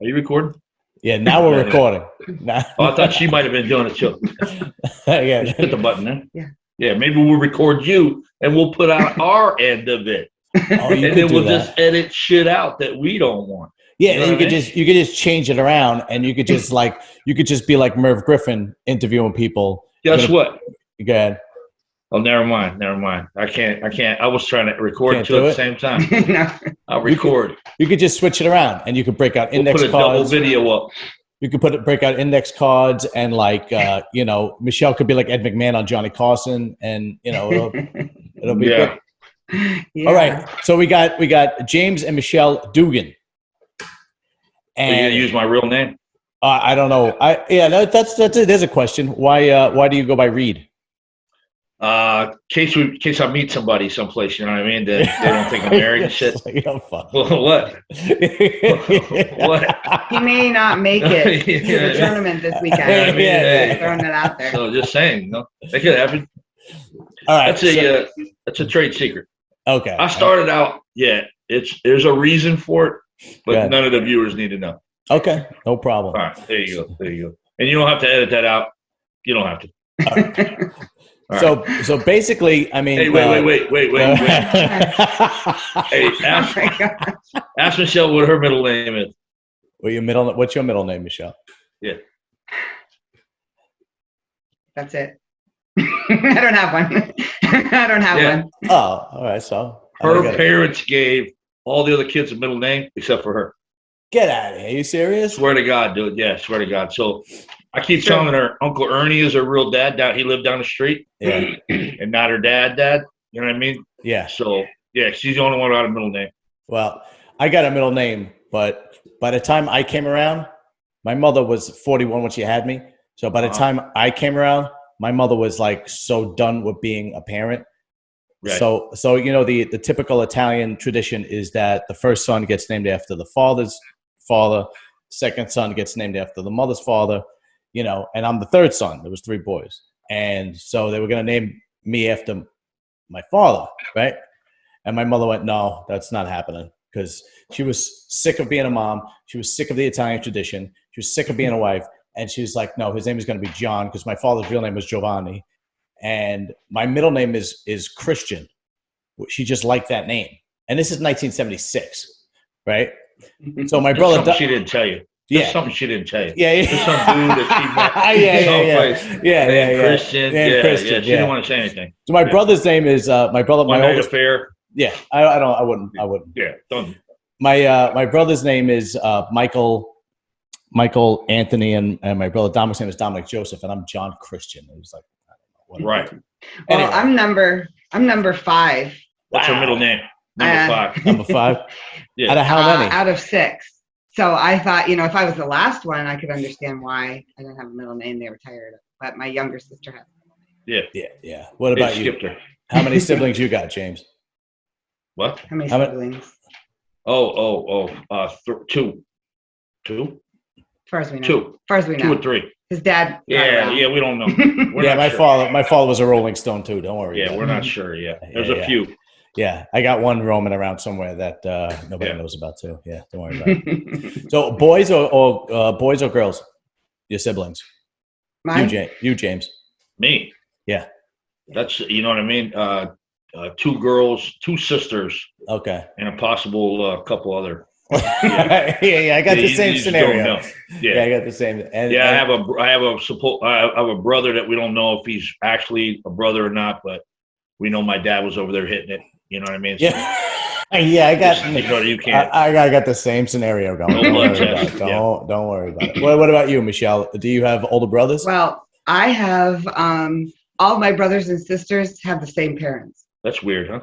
Are you recording? Yeah, now we're recording. Now. Oh, I thought she might have been doing it too. Yeah. Just hit the button there. Yeah. Yeah, maybe we'll record you and we'll put out our end of it. Oh, you And could then do we'll that. just edit shit out that we don't want. Yeah, You know and you what I could mean? just change it around, and you could just be like Merv Griffin interviewing people. Guess what? Go ahead. Oh, never mind. I can't. I was trying to record Can't two at do the it? same time. No. I'll record. You could just switch it around, and you could break out We'll index put a double cards. video up. You could break out index cards, and Michelle could be like Ed McMahon on Johnny Carson, and it'll be good. Yeah. All right, so we got James and Michelle Dougan. Are you And gonna use my real name? I don't know. That's it. There's a question. Why do you go by Reed? In case I meet somebody someplace, you know what I mean? That they don't think I'm married and shit. Fuck. Well, what? What? He may not make it to Yeah. the tournament this weekend. I mean, hey. Throwing it out there. So just saying, that could happen. All right. That's a trade secret. Okay. I started out. Yeah, there's a reason for it, but Go ahead. none of the viewers need to know. Okay. No problem. All right, there you go. And you don't have to edit that out. You don't have to. All right. So basically, I mean. Hey, wait. Hey, Oh my gosh. ask Michelle what her middle name is. What's your middle name, Michelle? Yeah. That's it. I don't have one. I don't have Yeah. one. Oh, all right. So Her I got it. parents gave all the other kids a middle name except for her. Get out of here. Are you serious? Swear to God, dude. Yeah, swear to God. So I keep telling her Uncle Ernie is her real dad. He lived down the street. Yeah. And not her dad. You know what I mean? Yeah. So, yeah, she's the only one without a middle name. Well, I got a middle name, but by the time I came around, my mother was 41 when she had me. So by the time I came around, my mother was like so done with being a parent. Right. So the typical Italian tradition is that the first son gets named after the father's father, second son gets named after the mother's father, and I'm the third son. There was 3 boys. And so they were going to name me after my father, right? And my mother went, no, that's not happening, because she was sick of being a mom. She was sick of the Italian tradition. She was sick of being a wife. And she was like, no, his name is going to be John, because my father's real name was Giovanni. And my middle name is Christian. She just liked that name. And this is 1976, right? So my brother... Something she didn't tell you. Yeah. Something she didn't tell you. Yeah. There's some dude that she met. Yeah. Christian. Christian, She didn't want to say anything. So my brother's name is my One night oldest. affair. Yeah, I wouldn't. Yeah, don't. My brother's name is Michael Anthony, and my brother Dominic's name is Dominic Joseph, and I'm John Christian. It was like, I don't know, Right. Well, Anyway. I'm number 5. What's her middle name? Number 5. Number 5. Yeah. Out of how many? Out of 6. So I thought, if I was the last one, I could understand why I didn't have a middle name. They were tired of it. But my younger sister has a middle name. Yeah. What about They you? skipped her. How many siblings you got, James? What? How many How many- siblings? Two. Two? As far as we know. Two. As far as we 2 know. or 3. His dad. Yeah, we don't know. We're Yeah, not my sure. father was a Rolling Stone too. Don't worry. Yeah, about we're it. not sure yet. There's Yeah, a yeah. few. Yeah, I got one roaming around somewhere that nobody Yeah. knows about too. Yeah, don't worry about it. So boys or girls? Your siblings? Mine? You, James. Me. Yeah. That's, you know what I mean? 2 girls, 2 sisters, Okay. and a possible couple other. Yeah, I got the You same just don't scenario. know. Yeah, I got the same. And, Yeah, I have a brother that we don't know if he's actually a brother or not, but we know my dad was over there hitting it. You know what I mean? So Yeah, I got. you can't. I got the same scenario going. No Don't blood worry about test, it. yeah. Don't worry about it. What about you, Michelle? Do you have older brothers? Well, I have all my brothers and sisters have the same parents. That's weird, huh?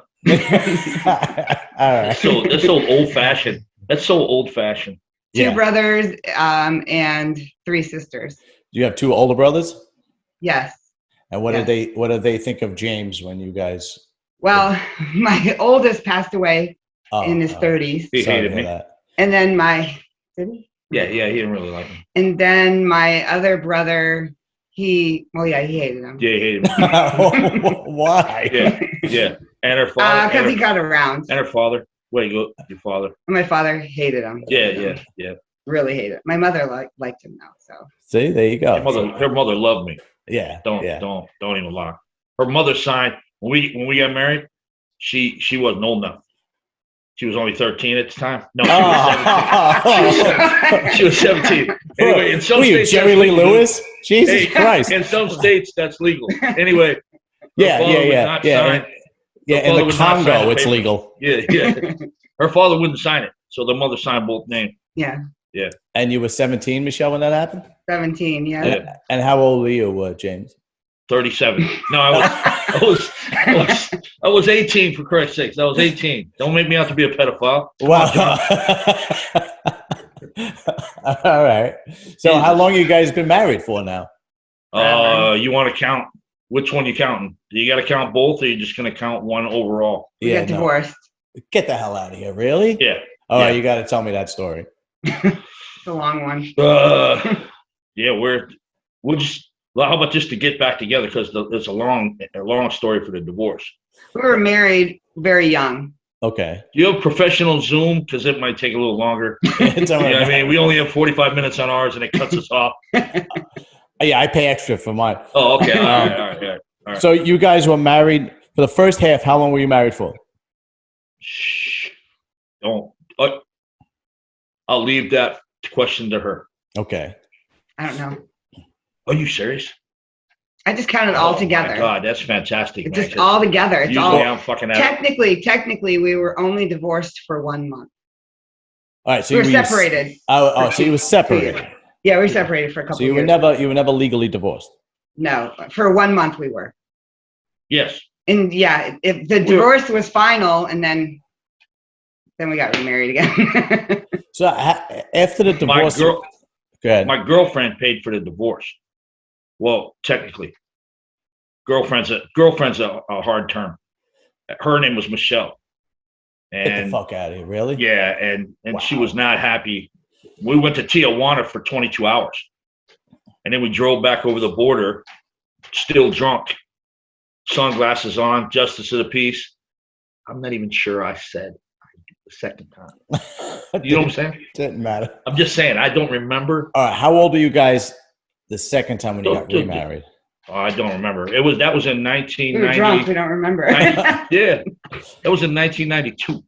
All right. That's so old fashioned. That's so old fashioned. 2 Yeah. brothers and 3 sisters. Do you have 2 older brothers? Yes. And what Yes. did they think of James when you guys? Well, my oldest passed away Oh, in his 30s. He sorry to hated hear me. that. And then did he? Yeah, he didn't really like me. And then my other brother, he hated him. Yeah, he hated me. Why? Yeah. And her father. Because he got around. And her father. Where you go? Your father. My father hated him. Yeah. Really hate it. My mother liked him now, so. See, there you go. Her mother loved me. Yeah. Don't even lie. Her mother signed when we got married. She wasn't old enough. She was only 13 at the time. No, she was 17. Anyway, in some states, Jerry Lee Lewis? Jesus Christ! In some states, that's legal. Anyway, yeah. In the Congo, it's legal. Yeah. Her father wouldn't sign it, so the mother signed both names. Yeah. Yeah. And you were 17, Michelle, when that happened? 17, yeah. And how old were you, James? 37. No, I was 18, for Christ's sakes. I was 18. Don't make me out to be a pedophile. Wow. All right. So how long you guys been married for now? You want to count? Which one you counting? Do you got to count both, or are you just going to count one overall? We got divorced. Get the hell out of here. Really? Yeah. All right, you got to tell me that story. It's a long one. Yeah, we'll just. Well, how about just to get back together, because it's a long story for the divorce. We were married very young. Okay. Do you have professional Zoom? Because it might take a little longer. I mean, we only have 45 minutes on ours, and it cuts us off. Yeah, I pay extra for mine. Oh, okay. All right. So you guys were married for the first half. How long were you married for? Shh. Don't. I'll leave that question to her. Okay. I don't know. Are you serious? I just counted all together. My God, that's fantastic. It's just all together. It's all. I'm fucking Technically, we were only divorced for 1 month. All right. So we were separated. So you were separated. Yeah, we were separated for a couple. So you were never legally divorced. No, for 1 month we were. Yes. And yeah, if the divorce was final, and then we got remarried again. So after the divorce, go ahead. My girlfriend paid for the divorce. Well, technically, girlfriend's a hard term. Her name was Michelle. And get the fuck out of here, really? Yeah, and wow. She was not happy. We went to Tijuana for 22 hours, and then we drove back over the border, still drunk, sunglasses on, justice of the peace. I'm not even sure I said the second time. You know what I'm saying? Didn't matter. I'm just saying I don't remember. All right, how old were you guys the second time when you got remarried? Oh, I don't remember. That was in 1990. We were drunk. We don't remember. Yeah, that was in 1992.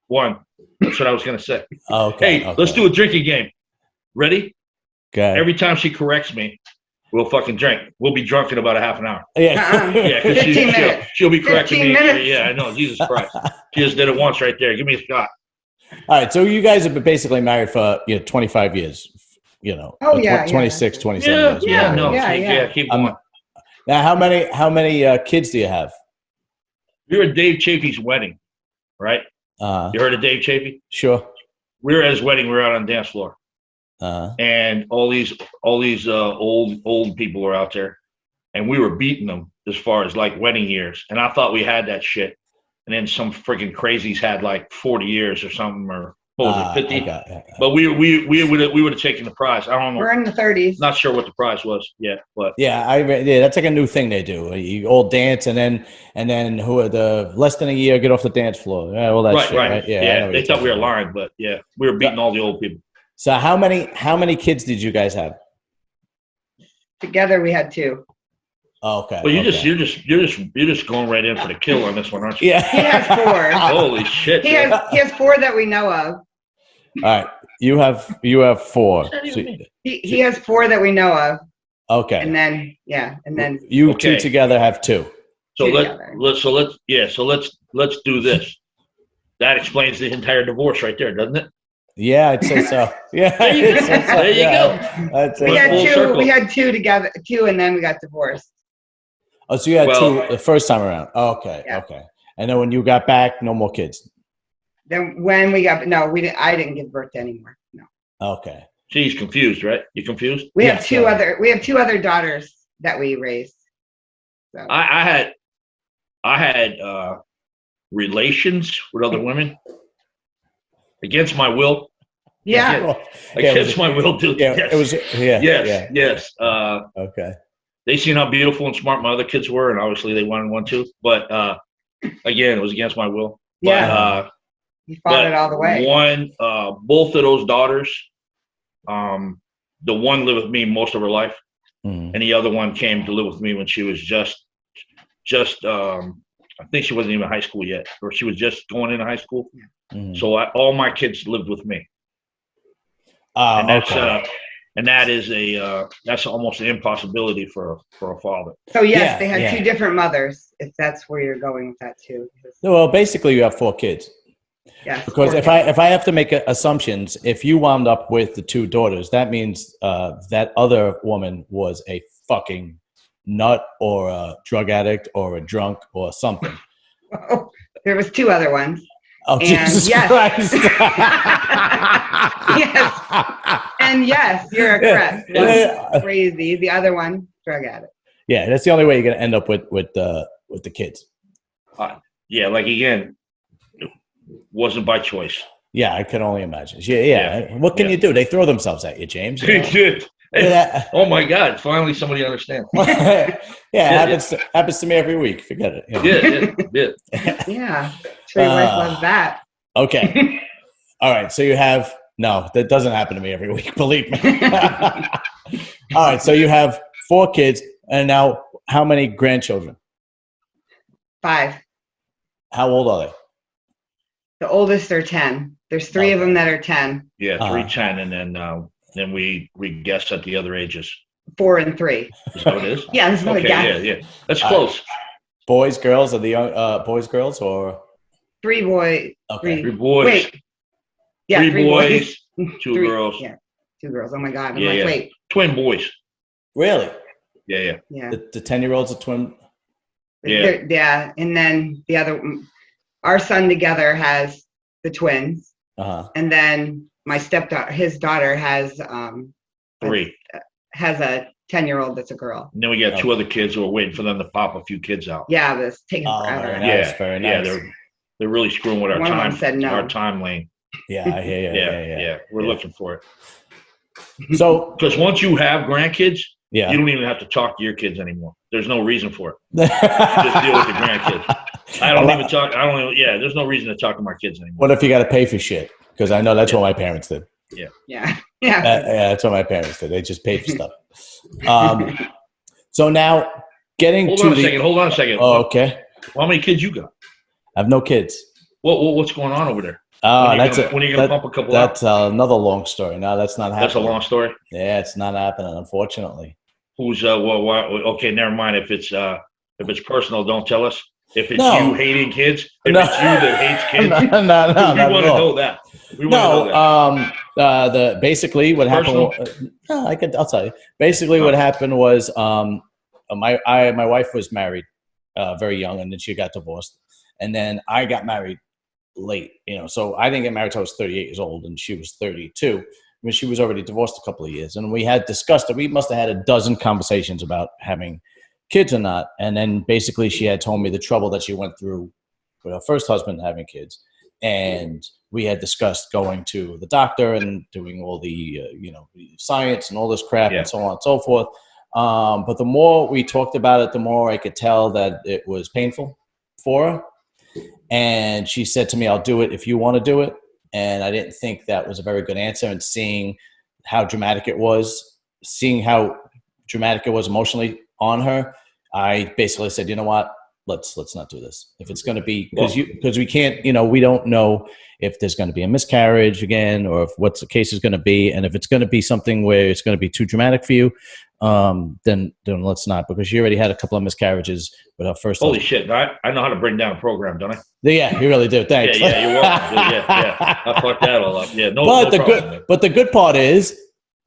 One. That's what I was gonna say. Okay. Hey, let's do a drinking game. Ready? Okay. Every time she corrects me, we'll fucking drink. We'll be drunk in about a half an hour. Yeah. Yeah, because she'll be correcting me. Minutes. Yeah, I know. Jesus Christ. She just did it once right there. Give me a shot. All right. So you guys have been basically married for 25 years. 26, 27 years. Yeah. Keep going. Now, how many kids do you have? We were at Dave Chaffee's wedding, right? You heard of Dave Chaffee? Sure. We were at his wedding. We were out on the dance floor, and all these old people were out there, and we were beating them as far as like wedding years. And I thought we had that shit, and then some freaking crazies had like 40 years or something, or what was it, 50? But we would have taken the prize. I don't know. We're in the 30s. Not sure what the prize was yet, but yeah, that's like a new thing they do. You all dance, and then who are the less than a year get off the dance floor. Yeah, well, that's right. Yeah. They thought we were lying, but yeah, we were beating all the old people. So how many kids did you guys have? Together, we had 2. Oh, okay. Well, you're just going right in for the kill on this one, aren't you? Yeah. He has 4. Holy shit. He has 4 that we know of. All right. You have 4. So, he has 4 that we know of. Okay. And then you two together have 2. So let's do this. That explains the entire divorce right there, doesn't it? Yeah, I'd say so. Yeah. There you go. We had 2 together, 2, and then we got divorced. Oh, so you had 2 the first time around. Oh, okay. Yeah. Okay. And then when you got back, no more kids. Then when we got I didn't give birth to anymore. No. Okay. She's confused, right? You confused? We have 2 other daughters that we raised. So. I had relations with other women against my will. Yeah. Against my will, dude. Yeah. Yes. It was. Yeah. Yes. Okay. They seen how beautiful and smart my other kids were, and obviously they wanted one too. But again, it was against my will. Yeah. You fought it all the way. Both of those daughters The one lived with me most of her life, and the other one came to live with me when she was just I think she wasn't even in high school yet, or she was just going into high school. So all my kids lived with me. And that's and that is that's almost an impossibility for a father. So yes, they had two different mothers, if that's where you're going with that too. Well, basically you have 4 kids. Yes. Because if I have to make assumptions, if you wound up with the 2 daughters, that means that other woman was a fucking nut or a drug addict or a drunk or something. Oh, there was 2 other ones. Oh, Jesus Christ. Yes. And yes, you're correct. One crazy. The other one, drug addict. Yeah, that's the only way you're going to end up with the kids. Yeah, like again, it wasn't by choice. Yeah, I can only imagine. Yeah. What can you do? They throw themselves at you, James. You know? They did. Oh my God! Finally, somebody understands. Happens to me every week. Forget it. Yeah. Yeah. Sure, your wife loves that. Okay. All right. So you have that doesn't happen to me every week. Believe me. All right. So you have 4 kids, and now how many grandchildren? 5. How old are they? The oldest are 10. There's 3 of them that are 10. Yeah, 3, 10, and then we guess at the other ages. 4 and 3. Is that what it is? Yeah, this is what okay, guess. Yeah. That's close. Boys, girls, are the young boys, girls, or 3 boys? Okay, 3 boys. Wait. Yeah, 3 boys, 2 girls. Yeah, 2 girls. Oh my God! I'm wait. Twin boys. Really? Yeah. The 10-year-old's a twin. Yeah, and then the other, our son together has the twins, and then my stepdaughter, his daughter has 3. Has a 10-year-old that's a girl. And then we got 2 other kids who are waiting for them to pop a few kids out. Yeah, but it's taking forever. Very nice, very nice. Yeah, they're really screwing with our One time. Of them said no. Our time lane. Yeah, I hear you. Yeah. We're looking for it. So, because once you have grandkids, you Yeah. don't even have to talk to your kids anymore. There's no reason for it. You just deal with the grandkids. I don't even talk. Yeah, there's no reason to talk to my kids anymore. What if you got to pay for shit? Because I know that's what my parents did. Yeah. That's what my parents did. They just paid for stuff. So now getting Hold on a second. Oh, okay. How many kids you got? I have no kids. What's going on over there? When are you gonna pump a couple That's out? Another long story. No, that's not happening. That's a long story? Yeah, it's not happening, unfortunately. Who's okay, never mind. If it's personal, don't tell us. If it's you hating kids, if it's you that hates kids, no, we want to know that. Basically what happened. I'll tell you. Basically, what happened was my wife was married very young, and then she got divorced, and then I got married late. So I didn't get married till I was 38 years old, and she was 32. I mean, she was already divorced a couple of years, and we had discussed it. We must have had a dozen conversations about having kids or not. And then basically she had told me the trouble that she went through with her first husband having kids. And we had discussed going to the doctor and doing all the, science and all this crap and so on and so forth. But the more we talked about it, the more I could tell that it was painful for her. And she said to me, I'll do it if you want to do it. And I didn't think that was a very good answer. And seeing how dramatic it was emotionally on her, I basically said, you know what, let's not do this. If it's going to be, because we can't, we don't know if there's going to be a miscarriage again, or if what the case is going to be. And if it's going to be something where it's going to be too dramatic for you, then let's not, because she already had a couple of miscarriages with her first. Holy shit. I know how to bring down a program, don't I? Yeah, you really do. Thanks. Yeah, you're welcome. Yeah. I fucked that all up. Yeah, But the good part is,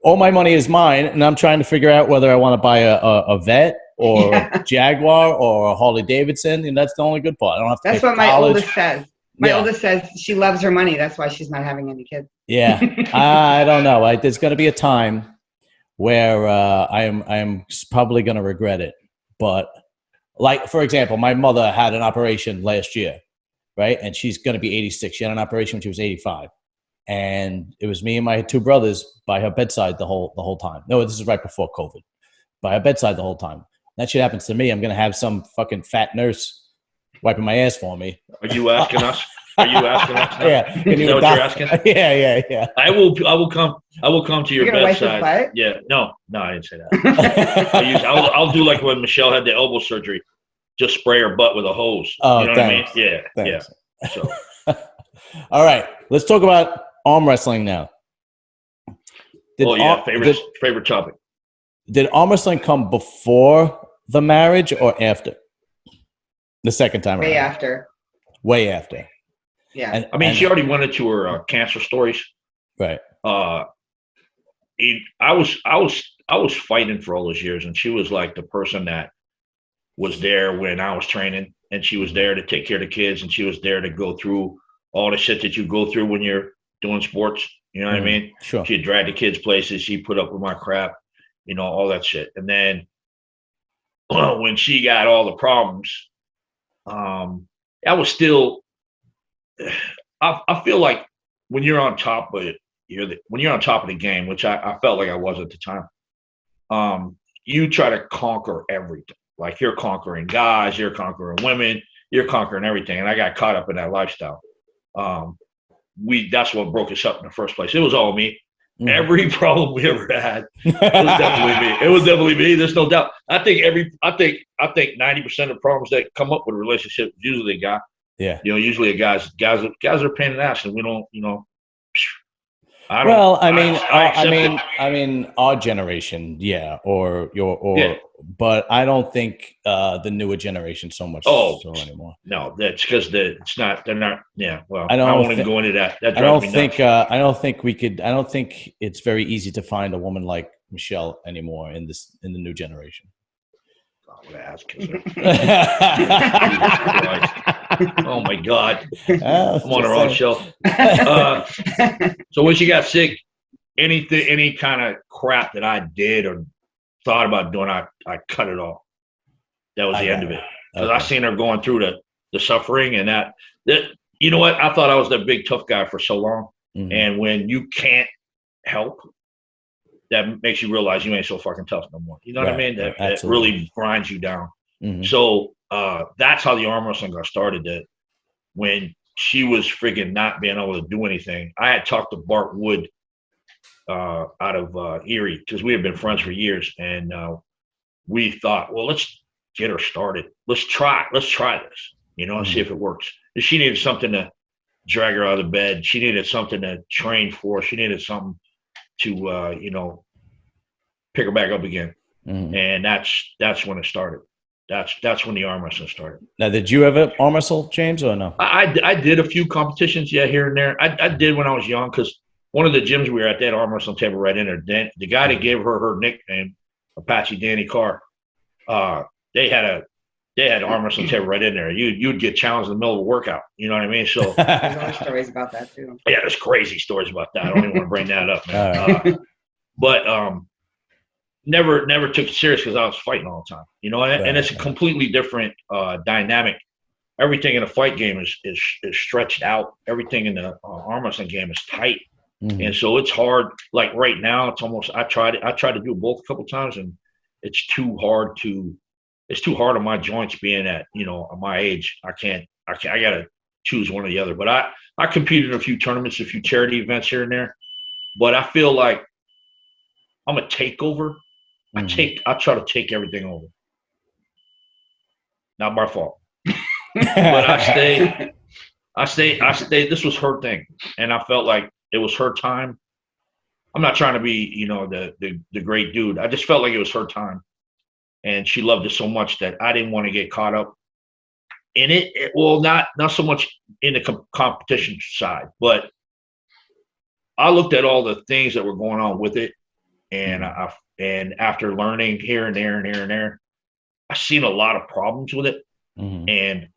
all my money is mine, and I'm trying to figure out whether I want to buy a Vet or a Jaguar or a Harley Davidson, and that's the only good part. I don't have to. That's what my oldest says. My oldest says she loves her money. That's why she's not having any kids. Yeah, I don't know. There's going to be a time where I am probably going to regret it. But like, for example, my mother had an operation last year, right? And she's going to be 86. She had an operation when she was 85. And it was me and my 2 brothers by her bedside the whole time. No, this is right before COVID. By her bedside the whole time. That shit happens to me, I'm going to have some fucking fat nurse wiping my ass for me. Are you asking us? Are you asking us now? Yeah. Is that what you're asking? Yeah. I will come to your You're gonna wipe his bedside. butt? Yeah. No, I didn't say that. I'll do like when Michelle had the elbow surgery, just spray her butt with a hose. Oh, you know thanks. what I mean? Yeah. Thanks. Yeah. So. All right. Let's talk about arm wrestling now. Favorite topic. Did arm wrestling come before the marriage or after? The second time around? Way after. Yeah. She already went into her cancer stories. Right. I was fighting for all those years, and she was like the person that was there when I was training, and she was there to take care of the kids, and she was there to go through all the shit that you go through when you're doing sports. You know what I mean? Sure. She'd drag the kids places. She put up with my crap, all that shit. And then when she got all the problems, I was still. I feel like when you're on top of it, when you're on top of the game, which I felt like I was at the time. You try to conquer everything. Like you're conquering guys, you're conquering women, you're conquering everything. And I got caught up in that lifestyle. That's what broke us up in the first place. It was all me. Mm-hmm. Every problem we ever had was definitely me. It was definitely me. There's no doubt. I think 90% of problems that come up with a relationship usually a guy. Yeah. Usually guys are a pain in the ass, and we don't. I mean, our generation, yeah, but I don't think the newer generation so much so anymore. No, that's because they're not. Yeah, well, I won't even go into that. That drives me nuts. I don't think it's very easy to find a woman like Michelle anymore in the new generation. Oh my God! I'm on the wrong show. So when she got sick, any kind of crap that I did or thought about doing, I cut it off. That was the end of it. Because I seen her going through the suffering, and that you know what? I thought I was the big tough guy for so long, and when you can't help, that makes you realize you ain't so fucking tough no more. You know what I mean? That really grinds you down. Mm-hmm. So that's how the arm wrestling got started. That when she was freaking not being able to do anything, I had talked to Bart Wood out of Erie, because we had been friends for years, and we thought, well, let's get her started. Let's try this, and see if it works. And she needed something to drag her out of bed. She needed something to train for. She needed something to pick her back up again. Mm-hmm. And that's when it started. That's when the arm wrestling started. Now, did you ever arm wrestle, James, or no? I did a few competitions, here and there. I did when I was young, because one of the gyms we were at, that arm wrestling table right in there. The guy that gave her nickname, Apache Danny Carr, they had arm wrestling table right in there. You'd get challenged in the middle of a workout. You know what I mean? So there's other stories about that too. Yeah, there's crazy stories about that. I don't even want to bring that up, man. But never took it serious because I was fighting all the time. And it's a completely different dynamic. Everything in a fight game is stretched out. Everything in the arm wrestling game is tight. Mm-hmm. And so it's hard. Like right now, it's almost. I tried to do both a couple times, and it's too hard on my joints being at my age. I gotta choose one or the other. But I competed in a few tournaments, a few charity events here and there. But I feel like I'm a takeover. Mm-hmm. I try to take everything over. Not my fault. But I stayed. This was her thing, and I felt like it was her time. I'm not trying to be, the great dude. I just felt like it was her time, and she loved it so much that I didn't want to get caught up in it. Well, not so much in the competition side, but I looked at all the things that were going on with it, and after learning here and there, I've seen a lot of problems with it, and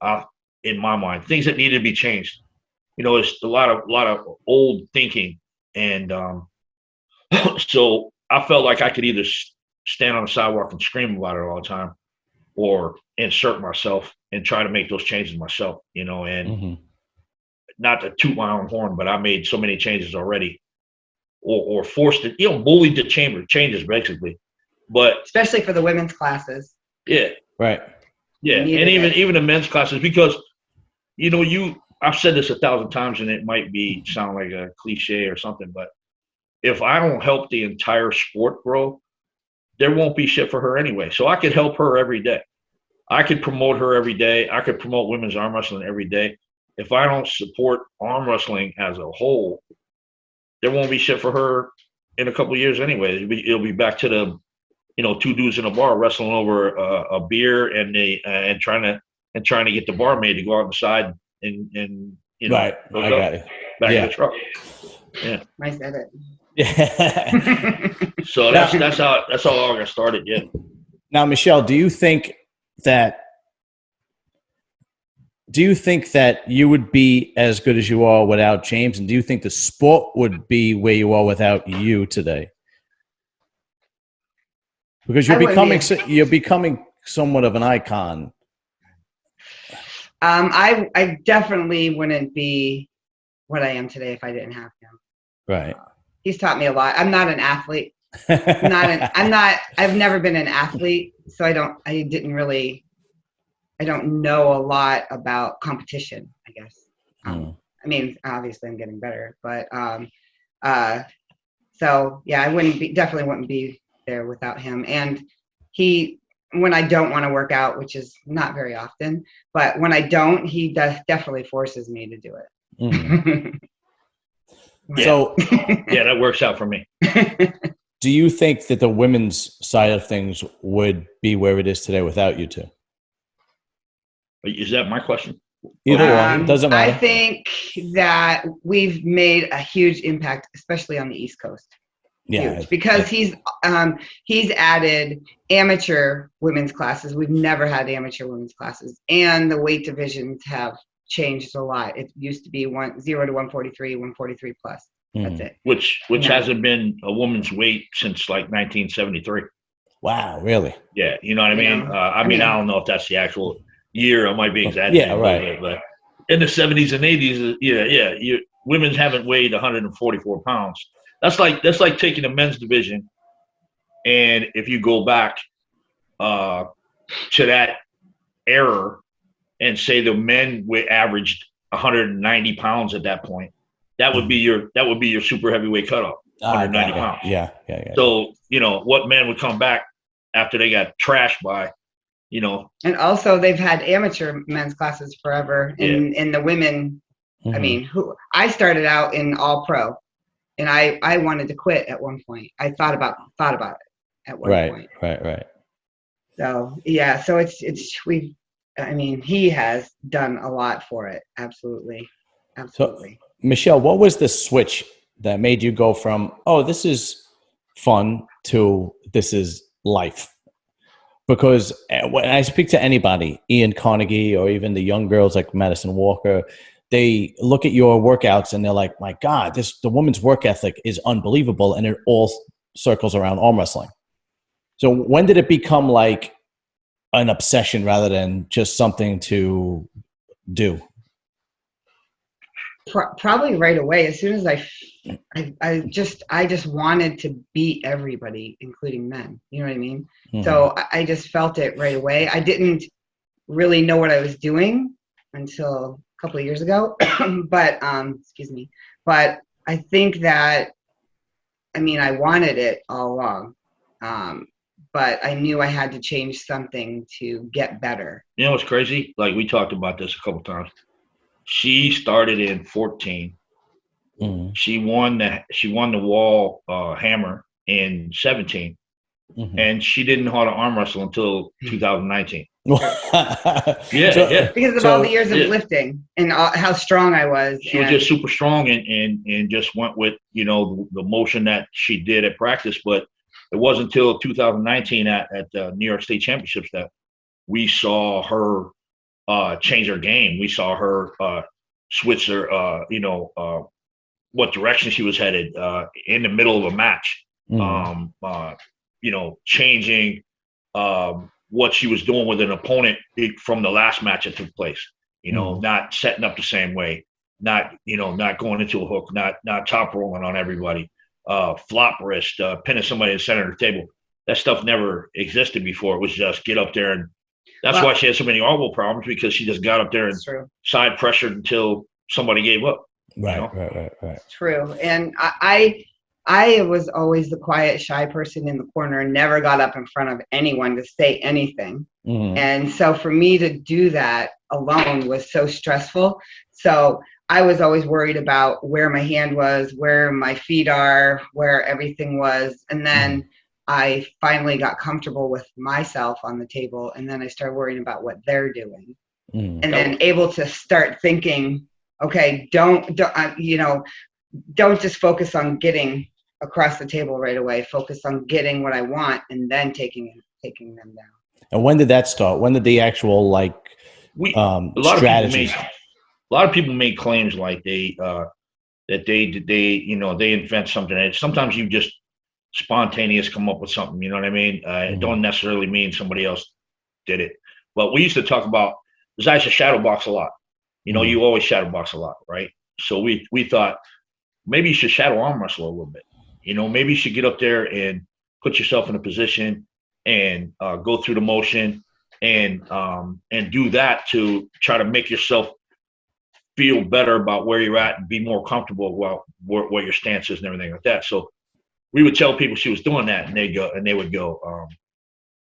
in my mind, things that needed to be changed. It's a lot of old thinking, and so I felt like I could either stand on the sidewalk and scream about it all the time, or insert myself and try to make those changes myself. And not to toot my own horn, but I made so many changes already, or forced it, bullied the changes basically. But especially for the women's classes. Yeah. Right. Yeah, and even the men's classes, because you I've said this 1,000 times, and it might sound like a cliche or something, but if I don't help the entire sport grow, there won't be shit for her anyway. So I could help her every day. I could promote her every day. I could promote women's arm wrestling every day. If I don't support arm wrestling as a whole, there won't be shit for her in a couple of years anyway. It'll be back to the, two dudes in a bar wrestling over a beer and trying to get the barmaid to go out inside and right. I got it. Back in the truck. Yeah. I said it. Yeah. So that's how it all got started. Yeah. Now, Michelle, do you think that you would be as good as you are without James, and do you think the sport would be where you are without you today? Because you're becoming somewhat of an icon. I definitely wouldn't be what I am today if I didn't have him. Right. He's taught me a lot. I'm not an athlete. I've never been an athlete, so I don't know a lot about competition, I guess. I mean, obviously I'm getting better, but so yeah, I definitely wouldn't be there without him. And when I don't want to work out, which is not very often, but when I don't, he definitely forces me to do it. Yeah. So yeah, that works out for me. Do you think that the women's side of things would be where it is today without you two? Is that my question? Either one. It doesn't matter. I think that we've made a huge impact, especially on the East Coast. Yeah. Huge, because he's added amateur women's classes. We've never had amateur women's classes. And the weight divisions have changed a lot. It used to be 0 to 143, 143 plus. That's it. Which hasn't been a woman's weight since like 1973. Wow, really? Yeah, you know what I mean? I don't know if that's the actual year. I might be exaggerating. Yeah, right. But in the 70s and 80s, women haven't weighed 144 pounds. That's like taking the men's division, and if you go back to that era and say the men averaged 190 pounds at that point, that would be your super heavyweight cutoff, 190 pounds. Yeah. So what men would come back after they got trashed by, And also they've had amateur men's classes forever, and the women. I mean, I started out in all pro. And I wanted to quit at one point. I thought about it at one point. Right. So yeah, so he has done a lot for it. Absolutely. So, Michelle, what was the switch that made you go from, oh, this is fun to this is life? Because when I speak to anybody, Ian Carnegie, or even the young girls like Madison Walker, they look at your workouts and they're like, my God, the woman's work ethic is unbelievable. And it all circles around arm wrestling. So when did it become like an obsession rather than just something to do? Probably right away. As soon as I just wanted to beat everybody, including men. You know what I mean? So I just felt it right away. I didn't really know what I was doing until couple of years ago, but excuse me, but I think that I wanted it all along, but I knew I had to change something to get better. You know what's crazy? Like, we talked about this a couple times. She started in 14. She won the wall hammer in 17, and she didn't know how to arm wrestle until 2019. Because of all the years of lifting and how strong I was. She was just super strong and just went with the motion that she did at practice. But it wasn't until 2019 at the New York State Championships that we saw her change her game. We saw her switch her what direction she was headed in the middle of a match. Changing what she was doing with an opponent from the last match that took place, not setting up the same way, not going into a hook, not top rolling on everybody, flop wrist, pinning somebody in the center of the table. That stuff never existed before. It was just get up there, and that's why she had so many elbow problems, because she just got up there and side pressured until somebody gave up. Right. True. And I was always the quiet, shy person in the corner and never got up in front of anyone to say anything. Mm-hmm. And so for me to do that alone was so stressful. So I was always worried about where my hand was, where my feet are, where everything was. And then I finally got comfortable with myself on the table. And then I started worrying about what they're doing. And then able to start thinking, okay, don't just focus on getting across the table right away. Focus on getting what I want and then taking them down. And when did that start? When did the actual strategies? A lot of people make claims like they invent something. And sometimes you just spontaneous come up with something. You know what I mean? It don't necessarily mean somebody else did it. But we used to talk about, because I used to shadow box a lot. You know, you always shadow box a lot, right? So we thought maybe you should shadow arm wrestle a little bit. You know, maybe you should get up there and put yourself in a position and go through the motion and do that to try to make yourself feel better about where you're at and be more comfortable about what your stance is and everything like that. So we would tell people she was doing that, and they would go,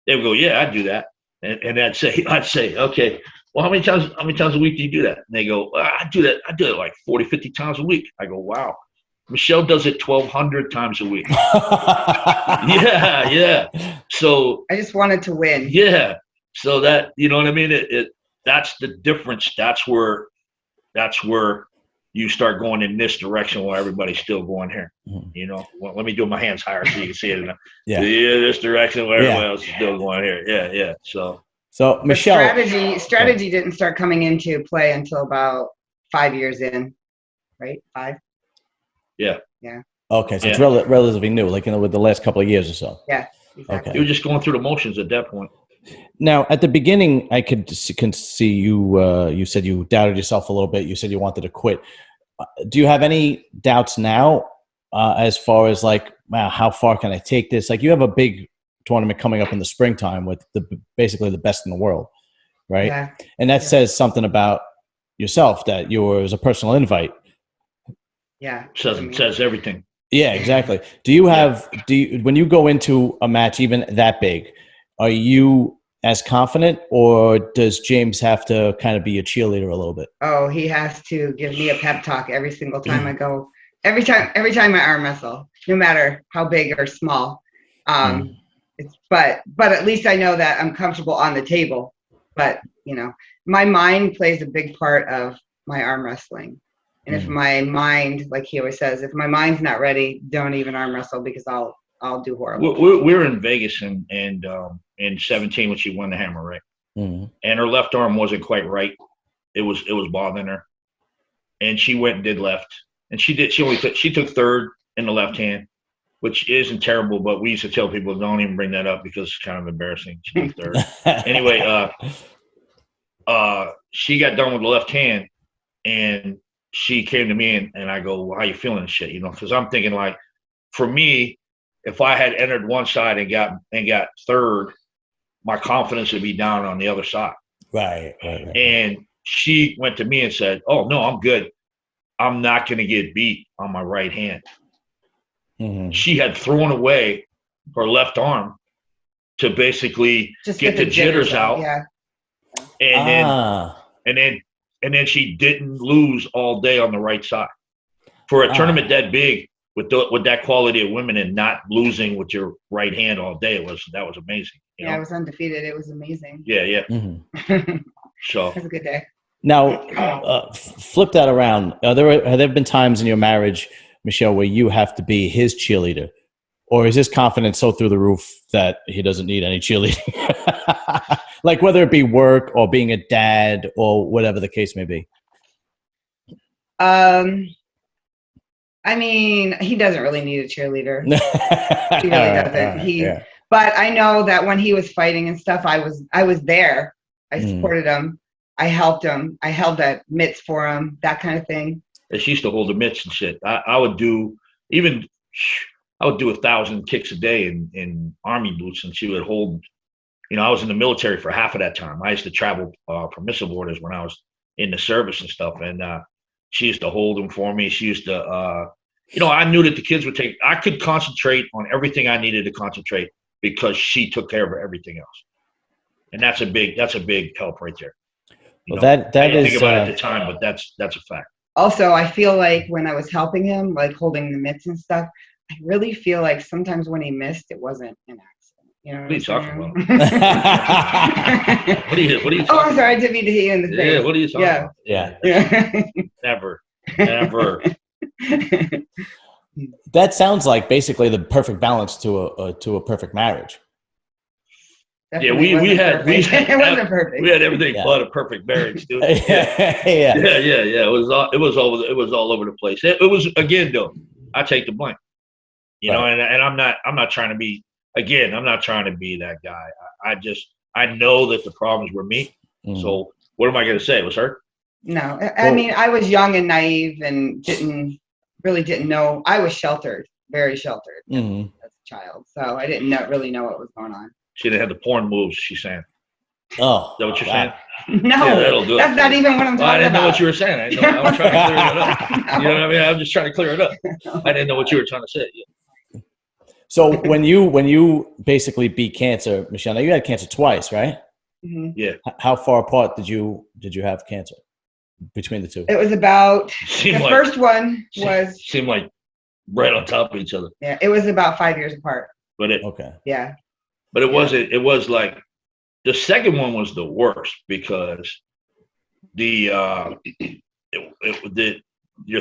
yeah, I'd do that. And I'd say, okay, well, how many times a week do you do that? And they go, I do it like 40, 50 times a week. I go, wow. Michelle does it 1,200 times a week. Yeah. So I just wanted to win. Yeah. So that, you know what I mean? That's the difference. That's where you start going in this direction while everybody's still going here. You know, well, let me do my hands higher so you can see it. This direction while everyone else is still going here. Yeah. So Michelle, strategy didn't start coming into play until about 5 years in, right? 5. Yeah. Okay, so it's relatively new, like with the last couple of years or so. Yeah. Exactly. Okay. You were just going through the motions at that point. Now, at the beginning, I can see you. You said you doubted yourself a little bit. You said you wanted to quit. Do you have any doubts now, as far as like, wow, how far can I take this? Like, you have a big tournament coming up in the springtime with basically the best in the world, right? Yeah. And that says something about yourself, that it was a personal invite. Yeah. Says everything. Yeah, exactly. Do you when you go into a match even that big, are you as confident, or does James have to kind of be a cheerleader a little bit? Oh, he has to give me a pep talk every single time I go. Every time I arm wrestle, no matter how big or small. But at least I know that I'm comfortable on the table. But you know, my mind plays a big part of my arm wrestling. And if my mind, like he always says, if my mind's not ready, don't even arm wrestle, because I'll do horrible. We were in Vegas in 17 when she won the hammer, right? And her left arm wasn't quite right. It was bothering her, and she went and did left, and she took third in the left hand, which isn't terrible, but we used to tell people don't even bring that up because it's kind of embarrassing. She took third. Anyway, she got done with the left hand, and she came to me and I go, well, how you feeling and shit? You know, because I'm thinking, like, for me, if I had entered one side and got third, my confidence would be down on the other side. Right. And she went to me and said, oh, no, I'm good. I'm not going to get beat on my right hand. She had thrown away her left arm to basically just get the jitters out. Yeah. And then she didn't lose all day on the right side. For a tournament that big, with that quality of women, and not losing with your right hand all day, that was amazing. You know? I was undefeated. It was amazing. Yeah. So it was a good day. Now, flip that around. Have there been times in your marriage, Michelle, where you have to be his cheerleader, or is his confidence so through the roof that he doesn't need any cheerleading? Like, whether it be work or being a dad or whatever the case may be. I mean, he doesn't really need a cheerleader. He really doesn't. But I know that when he was fighting and stuff, I was there. I supported him. I helped him. I held that mitts for him, that kind of thing. She used to hold the mitts and shit. I would do 1,000 kicks a day in army boots, and she would hold. You know, I was in the military for half of that time. I used to travel for missile orders when I was in the service and stuff, and She used to hold them for me. She used to, I knew that the kids would I could concentrate on everything I needed to concentrate because she took care of everything else. And that's a big help right there. Well, that I didn't is think about it at the time, but that's a fact. Also, I feel like when I was helping him, like holding the mitts and stuff, I really feel like sometimes when he missed, it wasn't an accident. You know what are you talking about? What are you talking Oh, I'm sorry, I didn't mean to hit you in the face. Yeah, what are you talking about? Yeah. Never. That sounds like basically the perfect balance to a perfect marriage. Definitely yeah, we had it wasn't perfect. We had everything but a perfect marriage, dude. Yeah. It was all over the place. It was, again, though, I take the blame. You know, and I'm not trying to be, again, I'm not trying to be that guy. I know that the problems were me. So what am I going to say? It was her? No, I mean, I was young and naive and really didn't know. I was sheltered, very sheltered as a child. So I didn't really know what was going on. She didn't have the porn moves, she's saying. Oh. Is that what you're saying? No, yeah, that'll do that's not even what I'm talking about. I didn't know what you were saying. I was trying to clear it up. No. You know what I mean? I'm just trying to clear it up. I didn't know what you were trying to say. Yeah. So when you basically beat cancer, Michelle, now you had cancer twice, right? Mm-hmm. Yeah. How far apart did you have cancer between the two? It was about first one was seemed like right on top of each other. Yeah, it was about 5 years apart. But it was like the second one was the worst because your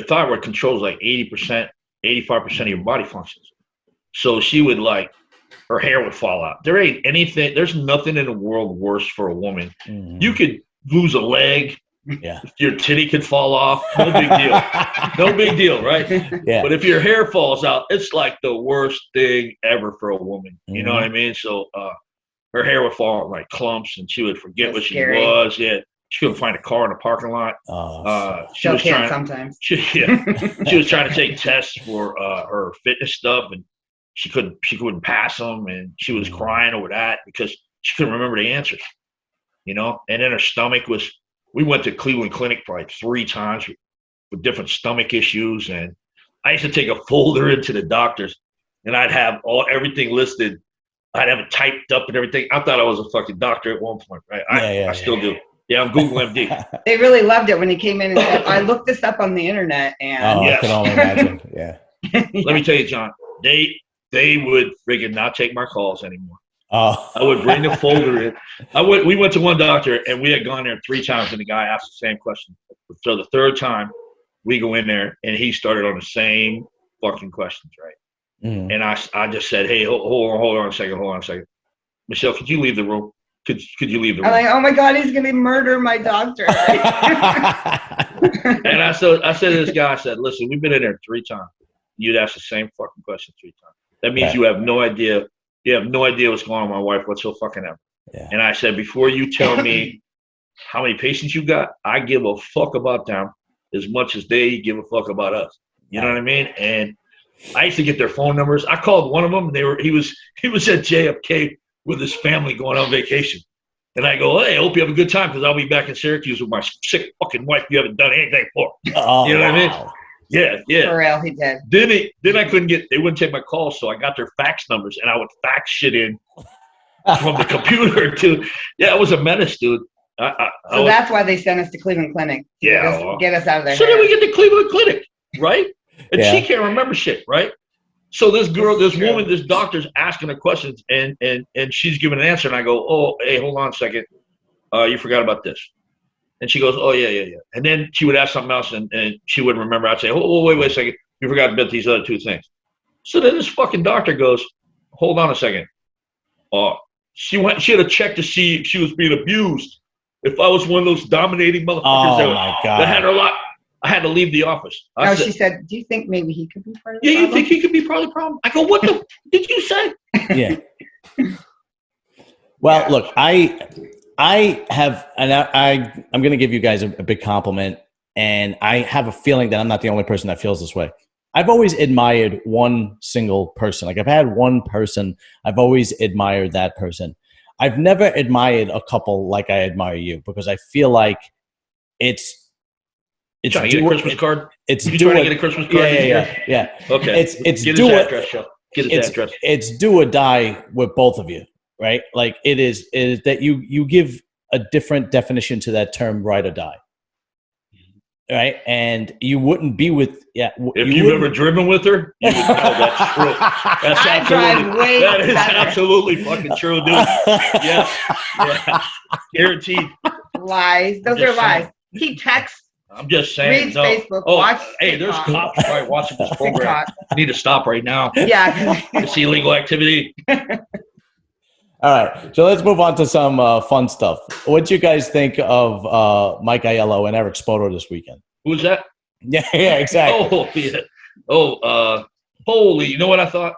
thyroid controls like 80%, 85% of your body functions. So she would her hair would fall out. There's nothing in the world worse for a woman. Mm-hmm. You could lose a leg. Yeah. Your titty could fall off. No big deal. No big deal, right? Yeah. But if your hair falls out, it's like the worst thing ever for a woman. Mm-hmm. You know what I mean? So her hair would fall out like clumps and she would forget what she was. Yeah. She couldn't find a car in the parking lot. She was trying sometimes. She was trying to take tests for her fitness stuff and she couldn't pass them and she was crying over that because she couldn't remember the answers. You know? And then her stomach was. We went to Cleveland Clinic probably 3 times with different stomach issues. And I used to take a folder into the doctors and I'd have everything listed. I'd have it typed up and everything. I thought I was a fucking doctor at one point, right? I still do. Yeah, I'm Google MD. They really loved it when he came in and said, I looked this up on the internet. And I can only imagine. Yeah. Let me tell you, John, they would friggin' not take my calls anymore. Oh. I would bring the folder in. We went to one doctor and we had gone there 3 times and the guy asked the same question. So the third time we go in there and he started on the same fucking questions, right? Mm-hmm. And I just said, hey, hold on a second. Michelle, could you leave the room? Could you leave the room? I'm like, oh my God, he's going to murder my doctor. And I said to this guy, I said, listen, we've been in there 3 times. You'd ask the same fucking question 3 times. That means you have no idea. You have no idea what's going on with my wife whatsoever. Yeah. And I said, before you tell me how many patients you got, I give a fuck about them as much as they give a fuck about us. You know what I mean? And I used to get their phone numbers. I called one of them. He was at JFK with his family going on vacation. And I go, hey, I hope you have a good time because I'll be back in Syracuse with my sick fucking wife you haven't done anything for. Oh, you know what I mean? Yeah. For real, he did. Then I couldn't they wouldn't take my calls, so I got their fax numbers and I would fax shit in from the computer to, it was a menace, dude. That's why they sent us to Cleveland Clinic. Get us out of there. So then we get to Cleveland Clinic, right? And she can't remember shit, right? So this woman, this doctor's asking her questions and she's giving an answer and I go, oh, hey, hold on a second. You forgot about this. And she goes, oh, yeah. And then she would ask something else and she wouldn't remember. I'd say, oh, wait a second. You forgot about these other 2 things. So then this fucking doctor goes, hold on a second. She had a check to see if she was being abused. If I was one of those dominating motherfuckers that had her locked, I had to leave the office. She said, do you think maybe he could be part of the problem? Yeah, you think he could be part of the problem? I go, what the did you say? Yeah. Well, look, I have, and I'm going to give you guys a big compliment, and I have a feeling that I'm not the only person that feels this way. I've always admired one single person. Like I've had one person, I've always admired that person. I've never admired a couple like I admire you because I feel like it's It's trying to get a Christmas card. It's you trying to get a Christmas card. Yeah. Okay. It's get do his it. address, Joe. Get his address. It's do or die with both of you, right? Like it is that you give a different definition to that term, ride or die. Right, and you wouldn't be with If you've ever driven with her, you would know that's true. That's absolutely fucking true, dude. Yeah, guaranteed. Lies. Those are lies. He texts. I'm just saying. Reads Facebook. Hey, there's cops probably watching this program. I need to stop right now. Yeah, it's illegal activity. All right, so let's move on to some fun stuff. What do you guys think of Mike Aiello and Eric Spodo this weekend? Who's that? Yeah, exactly. Oh, yeah. Holy, you know what I thought?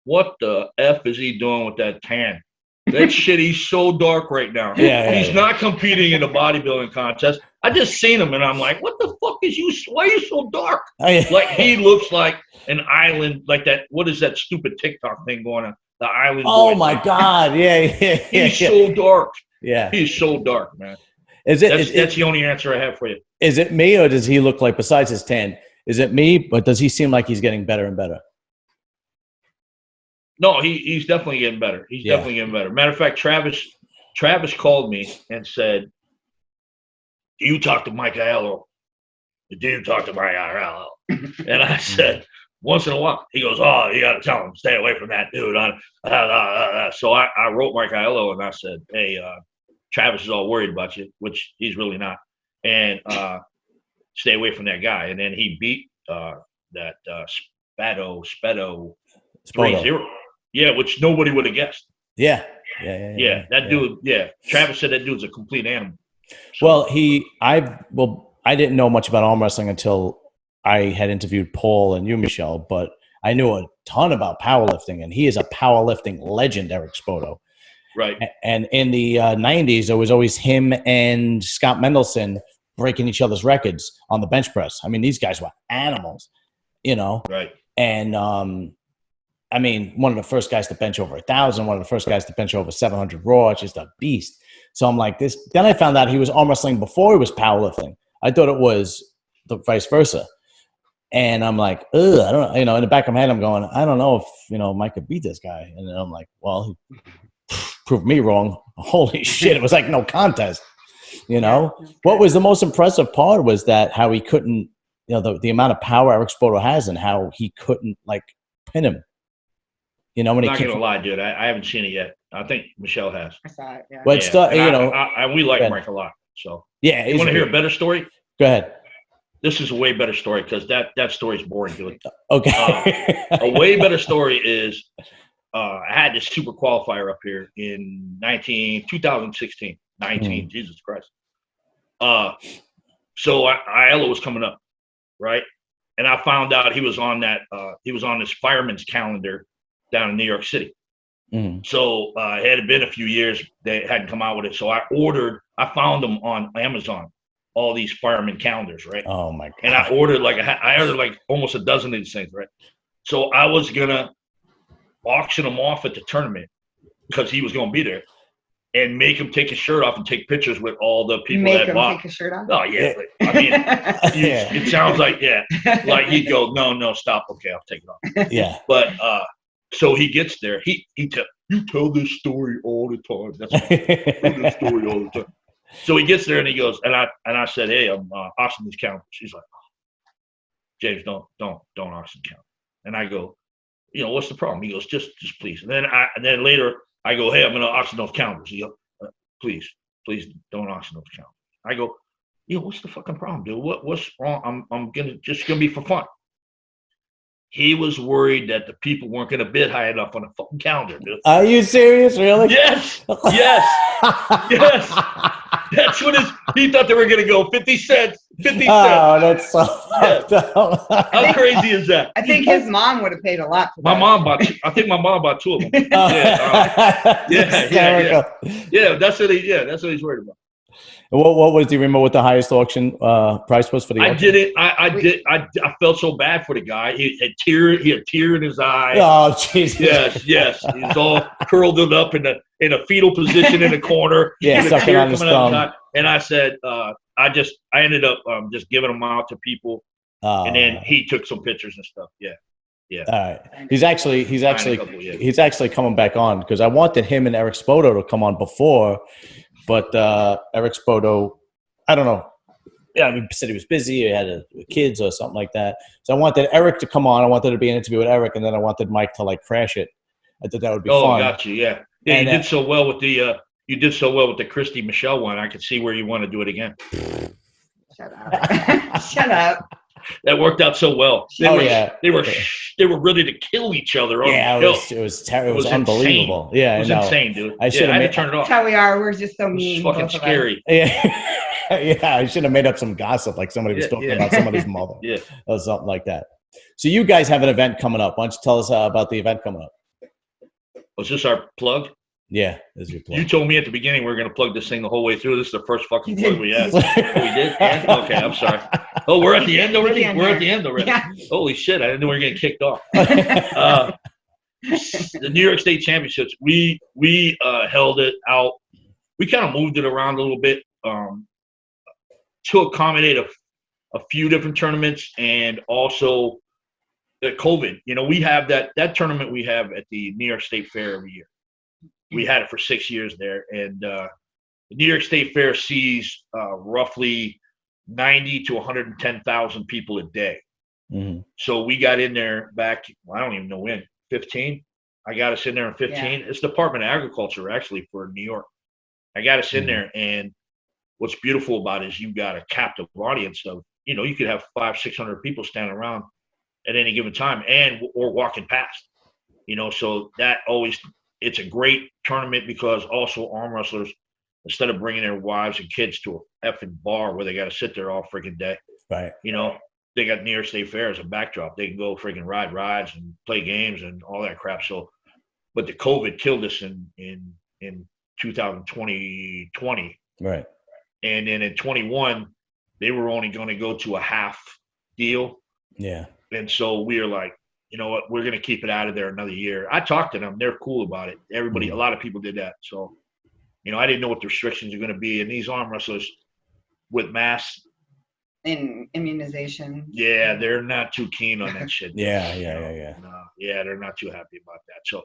What the F is he doing with that tan? That shit, he's so dark right now. He's not competing in a bodybuilding contest. I just seen him, and I'm like, what the fuck is you? Why are you so dark? Like, he looks like an island, like that. What is that stupid TikTok thing going on? The island. Oh my God! Yeah. He's so dark. Yeah, he's so dark, man. That's the only answer I have for you. Is it me, or does he look like, besides his tan? Is it me, but does he seem like he's getting better and better? No, he's definitely getting better. He's definitely getting better. Matter of fact, Travis called me and said, "Do you talk to Mike Aiello? Do you talk to Mike Aiello?" And I said, once in a while. He goes, "Oh, you got to tell him, stay away from that dude." So I wrote Mike Aiello and I said, "Hey, Travis is all worried about you," which he's really not. And stay away from that guy. And then he beat that Spodo 3-0. Yeah, which nobody would have guessed. Yeah. That dude, Travis said that dude's a complete animal. So, well, I didn't know much about arm wrestling until I had interviewed Paul and you, Michelle, but I knew a ton about powerlifting, and he is a powerlifting legend, Eric Spodo. Right. And in the 90s, it was always him and Scott Mendelson breaking each other's records on the bench press. I mean, these guys were animals, you know? Right. And, I mean, one of the first guys to bench over 1,000, one of the first guys to bench over 700 raw, just a beast. So I'm like this. Then I found out he was arm wrestling before he was powerlifting. I thought it was the vice versa. And I'm like, ugh, I don't know. You know, in the back of my head, I'm going, I don't know if, Mike could beat this guy. And then I'm like, well, he proved me wrong. Holy shit. It was like no contest, What was the most impressive part was that how he couldn't, the amount of power Eric Spodo has and how he couldn't, like, pin him. When I'm not gonna lie, dude. I haven't seen it yet. I think Michelle has. I saw it. Yeah. But it's we like Mike a lot. So yeah, you want to hear a better story? Go ahead. This is a way better story because that story is boring, dude. Okay. A way better story is I had this super qualifier up here in 2016. Jesus Christ. So Aiello was coming up, right? And I found out he was on this fireman's calendar down in New York City. So it had been a few years they hadn't come out with it. So I found them on Amazon, all these fireman calendars, right? Oh my God. And I ordered like almost a dozen of these things, right? So I was gonna auction them off at the tournament because he was gonna be there, and make him take his shirt off and take pictures with all the people that bought. Take his shirt off? Oh yeah, but, I mean, it sounds like like he'd go, no, stop, okay, I'll take it off. Yeah, but so he gets there. You tell this story all the time. That's tell this story all the time. So he gets there and he goes, and I said, hey, I'm auctioning these calendars. She's like, oh, James, don't auction calendars. And I go, what's the problem? He goes, just please. And then later I go, hey, I'm gonna auction those calendars. He goes, please don't auction those calendars. I go, what's the fucking problem, dude? What's wrong? I'm gonna be for fun. He was worried that the people weren't going to bid high enough on the fucking calendar, dude. Are you serious, really? Yes. That's what he thought they were going to go 50 cents. 50 cents. Oh, that's so fucked up. How crazy is that? I think his mom would have paid a lot for that. I think my mom bought two of them. Yeah, that's what he's worried about. What was, do you remember what the highest auction price was for the auction? I did it. I felt so bad for the guy. He had a tear in his eye. Oh, Jesus. Yes. He was all curled up in a fetal position in the corner. Yeah, sucking on his thumb. And I said, I ended up just giving them out to people, and then he took some pictures and stuff. Yeah. Yeah. All right. He's actually coming back on because I wanted him and Eric Spodo to come on before, but Eric Spodo, I don't know. Yeah, he said he was busy. He had kids or something like that. So I wanted Eric to come on. I wanted to be an interview with Eric, and then I wanted Mike to crash it. I thought that would be fun. Oh, got you. Yeah. Yeah. And, you did so well with the Christy Michelle one. I could see where you want to do it again. Shut up. Shut up. That worked out so well. They were ready to kill each other. It was unbelievable. Insane. Yeah, it was insane, dude. I had to turn it off. That's how we are. We're just so mean. It's fucking scary. Yeah. Yeah, I should have made up some gossip, like somebody was talking about somebody's mother, or something like that. So you guys have an event coming up. Why don't you tell us about the event coming up? Was this our plug? Yeah, this is your plug. You told me at the beginning we were going to plug this thing the whole way through. This is the first fucking plug we had. Oh, we did? Yeah? Okay, I'm sorry. Oh, we're at the end already? We're at the end already. Yeah. Holy shit, I didn't know we were getting kicked off. The New York State Championships, we held it out. We kind of moved it around a little bit to accommodate a few different tournaments, and also the COVID. We have that tournament we have at the New York State Fair every year. We had it for 6 years there, and the New York State Fair sees roughly 90 to 110,000 people a day. Mm-hmm. So we got in there back, I don't even know when, 15? I got us in there in 15. Yeah. It's Department of Agriculture, actually, for New York. I got us in there, and what's beautiful about it is you got a captive audience of, you could have 500-600 people standing around at any given time or walking past, so that always, it's a great tournament because also arm wrestlers, instead of bringing their wives and kids to a effing bar where they got to sit there all freaking day, right? They got New York State Fair as a backdrop. They can go freaking ride rides and play games and all that crap. So, but the COVID killed us in 2020, right? And then in 21, they were only going to go to a half deal. Yeah. And so we were like, you know what, we're going to keep it out of there another year. I talked to them. They're cool about it. Everybody, a lot of people did that. So, I didn't know what the restrictions are going to be. And these arm wrestlers with masks and immunization. Yeah, they're not too keen on that shit. Yeah. They're not too happy about that.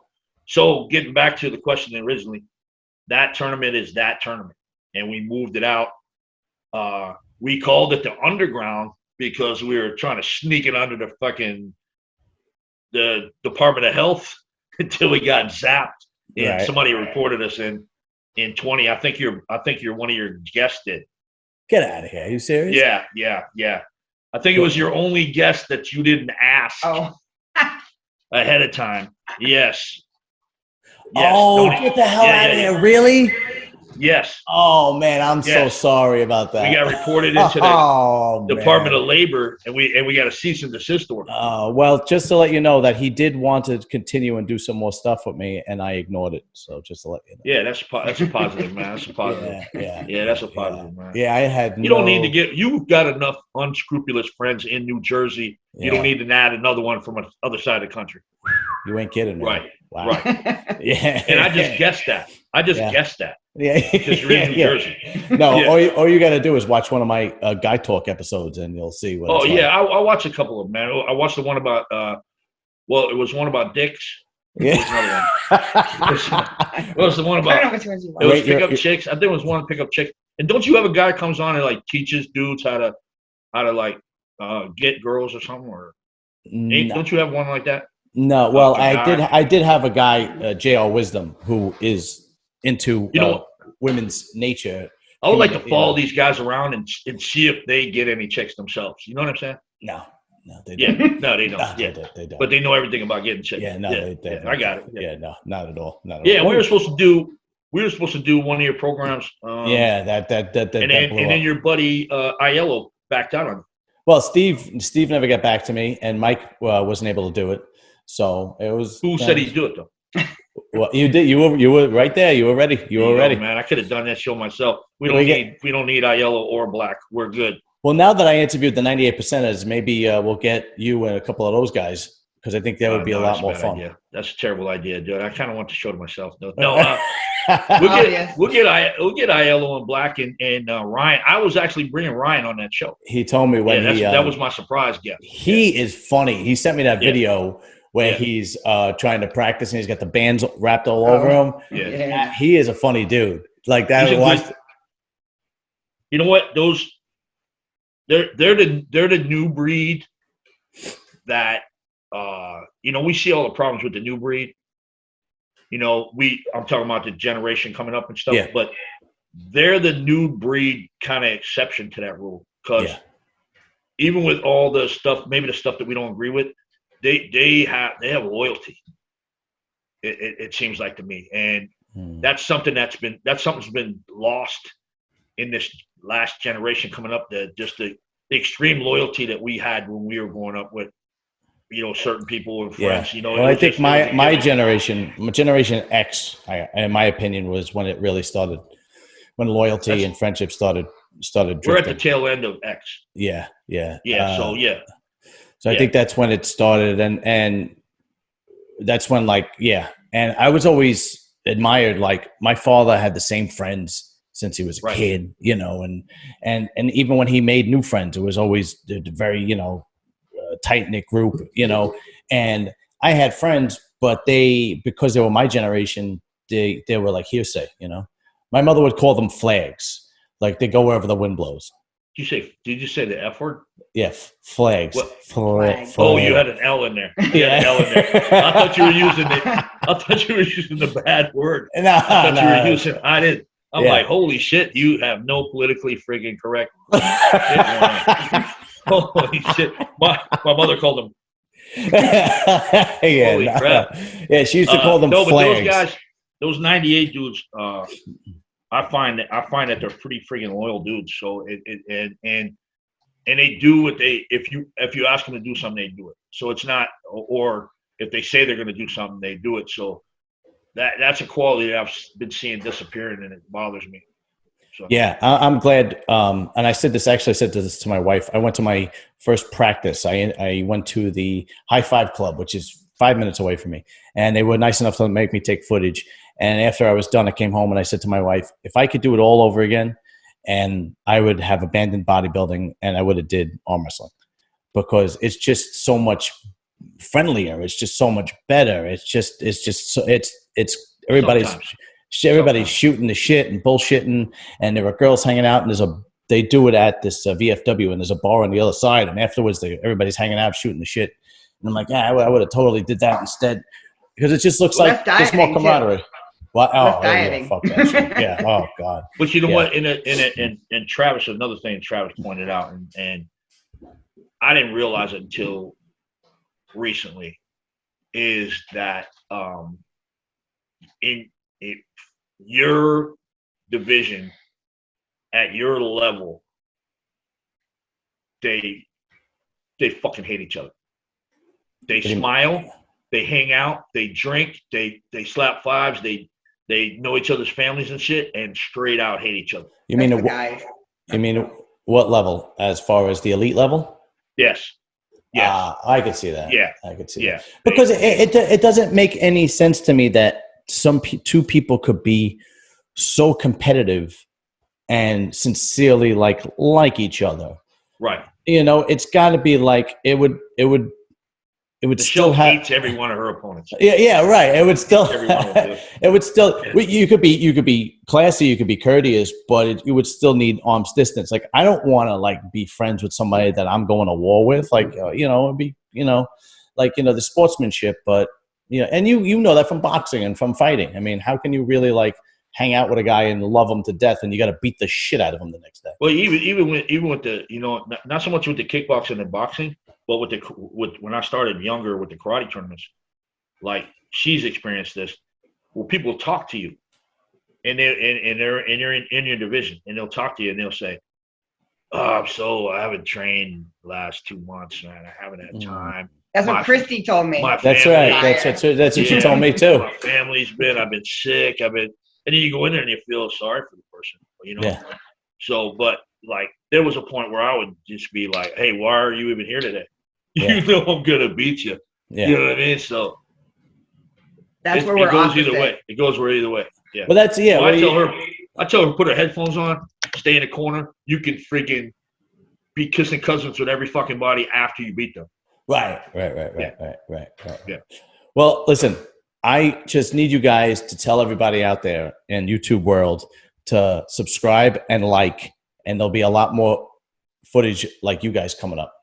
So getting back to the question originally, that tournament is that tournament. And we moved it out. We called it the Underground because we were trying to sneak it under the Department of Health until we got zapped. And somebody reported us in 20. I think you're one of your guests did. Get out of here. Are you serious? Yeah. I think it was your only guest that you didn't ask ahead of time. Yes. Oh, get the hell out of here. Really? Yes. Oh, man, I'm so sorry about that. We got reported into the Department of Labor, and we got a cease and desist order. Well, just to let you know that he did want to continue and do some more stuff with me, and I ignored it. So just to let you know. Yeah, that's a positive, man. That's a positive. Yeah, that's a positive, man. Yeah, I had You don't need to you've got enough unscrupulous friends in New Jersey. You don't need to add another one from the other side of the country. You ain't kidding me. Right. Wow. Right. Yeah. And I just guessed that. Guessed that. Yeah. Because you're in New Jersey. No, all you got to do is watch one of my Guy Talk episodes, and you'll see what. I watched a couple of them, man. I watched the one about. It was one about dicks. Yeah. It was the one about. It was pick up chicks. I think it was one pick up chicks. And don't you have a guy comes on and like teaches dudes how to like get girls or something, or don't you have one like that? No, well, I did have a guy, JR Wisdom, who is into women's nature. I would like to follow these guys around and see if they get any chicks themselves. You know what I'm saying? No, they don't. Yeah, no, they don't. They don't. But they know everything about getting chicks. Yeah, no, they don't. I got it. Yeah, no, not at all. We were supposed to do one of your programs. That and then your buddy Aiello backed out on it. Well, Steve never got back to me, and Mike wasn't able to do it. So it was. Who said he'd do it though? Well, you did. You were right there. You were ready. You were ready, man. I could have done that show myself. We don't need Aiello or Black. We're good. Well, now that I interviewed the 98%ers, maybe we'll get you and a couple of those guys, because I think that would be a lot more fun. Idea. That's a terrible idea, dude. I kind of want the show to myself. No. We'll get Aiello and Black and Ryan. I was actually bringing Ryan on that show. He told me when that was my surprise guest. He is funny. He sent me that video where he's trying to practice and he's got the bands wrapped all over him. Yeah. He is a funny dude. Like that. You know what? They're the new breed that we see all the problems with the new breed. I'm talking about the generation coming up and stuff, but they're the new breed kind of exception to that rule. Because even with all the stuff, maybe the stuff that we don't agree with, they have loyalty. It seems like to me, and that's something that's been lost in this last generation coming up. The extreme loyalty that we had when we were growing up with, certain people and friends. Well, I think my generation X, in my opinion, was when it really started, when loyalty and friendship started drifting. We're at the tail end of X. Yeah. So I think that's when it started, and that's when and I was always admired. Like my father had the same friends since he was a kid, and even when he made new friends, it was always a very tight-knit group, and I had friends, but because they were my generation, they were like hearsay. My mother would call them flags, like they go wherever the wind blows. Did you say the F word? Yeah, flags. Flag. Oh, you had an L in there. I thought you were using the bad word. I didn't. I'm like, holy shit, you have no politically friggin' correct. Holy shit. My mother called them. Holy crap. Yeah, she used to call them flags. But those guys, those 98 dudes, I find that they're pretty friggin' loyal dudes. So and they do what if you ask them to do something, they do it. So it's not, or if they say they're going to do something, they do it. So that's a quality that I've been seeing disappearing, and it bothers me. So. Yeah, I'm glad. And I said this to my wife. I went to my first practice. I went to the High Five Club, which is 5 minutes away from me. And they were nice enough to make me take footage. And after I was done, I came home and I said to my wife, if I could do it all over again, and I would have abandoned bodybuilding and I would have did arm wrestling, because it's just so much friendlier. It's just so much better. It's everybody's shooting the shit and bullshitting, and there are girls hanging out, and they do it at this VFW, and there's a bar on the other side, and afterwards everybody's hanging out shooting the shit. And I'm like, I would have totally did that instead, because it just looks like there's more camaraderie. Well, fuck that shit. Yeah. Oh God. But you know what? And Travis, another thing Travis pointed out, and I didn't realize it until recently, is that in your division, at your level, they fucking hate each other. They smile, they hang out, they drink, they slap fives, they know each other's families and shit, and straight out hate each other. You mean what level? As far as the elite level? Yes. Yeah, I could see that. Yeah, I could see that, because it doesn't make any sense to me that two people could be so competitive and sincerely like each other. Right. It's got to be like it would still hates every one of her opponents. Yeah, right. It would still. You could be classy, you could be courteous, but you would still need arm's distance. Like, I don't want to be friends with somebody that I'm going to war with. It'd be the sportsmanship, but and you know that from boxing and from fighting. I mean, how can you really hang out with a guy and love him to death, and you got to beat the shit out of him the next day? Well, even with the not so much with the kickboxing and boxing. But when I started younger with the karate tournaments, she's experienced this, where people talk to you, and they're in your division, and they'll talk to you, and they'll say, "Oh, I haven't trained the last 2 months, man. I haven't had time." That's what Christy told me. That's right. That's what she told me too. My family's I've been sick. And then you go in there and you feel sorry for the person, Yeah. So, but there was a point where I would just be like, "Hey, why are you even here today? Yeah. You know I'm gonna beat you." Yeah. You know what I mean? So that's where we're opposite. Either way. It goes either way. Yeah. Well, that's So I tell her put her headphones on, stay in the corner. You can freaking be kissing cousins with every fucking body after you beat them. Right. Yeah. Well, listen, I just need you guys to tell everybody out there in YouTube world to subscribe and like, and there'll be a lot more footage like you guys coming up.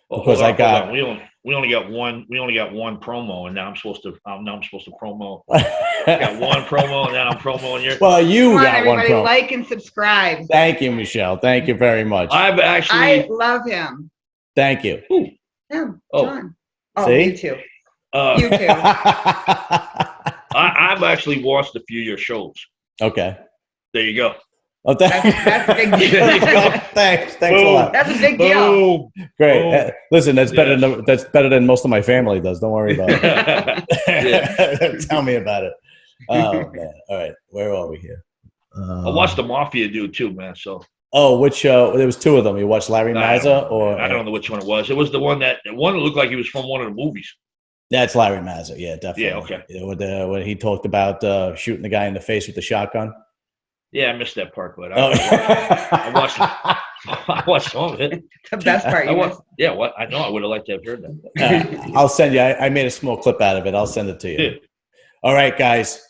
Because hold on. We only got one promo, and now I'm supposed to promo. Got one promo, and now I'm promoing your. Well, you Come on, got one promo. like and subscribe. Thank you, Michelle. Thank you very much. I love him. Thank you. Him, John. Oh, see? you too. You too. I've actually watched a few of your shows. Okay. There you go. Oh, that's a big deal. Thanks a lot. That's a big deal. Great. Listen, that's better than most of my family does. Don't worry about it. Tell me about it. Oh man. All right. Where are we here? I watched the Mafia dude too, man. So. Oh, which there was two of them. You watched Larry Mazza, or I don't know which one it was. It was the one that looked like he was from one of the movies. That's Larry Mazza. Yeah, definitely. Yeah. Okay. When he talked about shooting the guy in the face with the shotgun. Yeah, I missed that part, but I watched some of it. The best part. Yeah, what? I know I would have liked to have heard that. I'll send you. I made a small clip out of it. I'll send it to you. Yeah. All right, guys.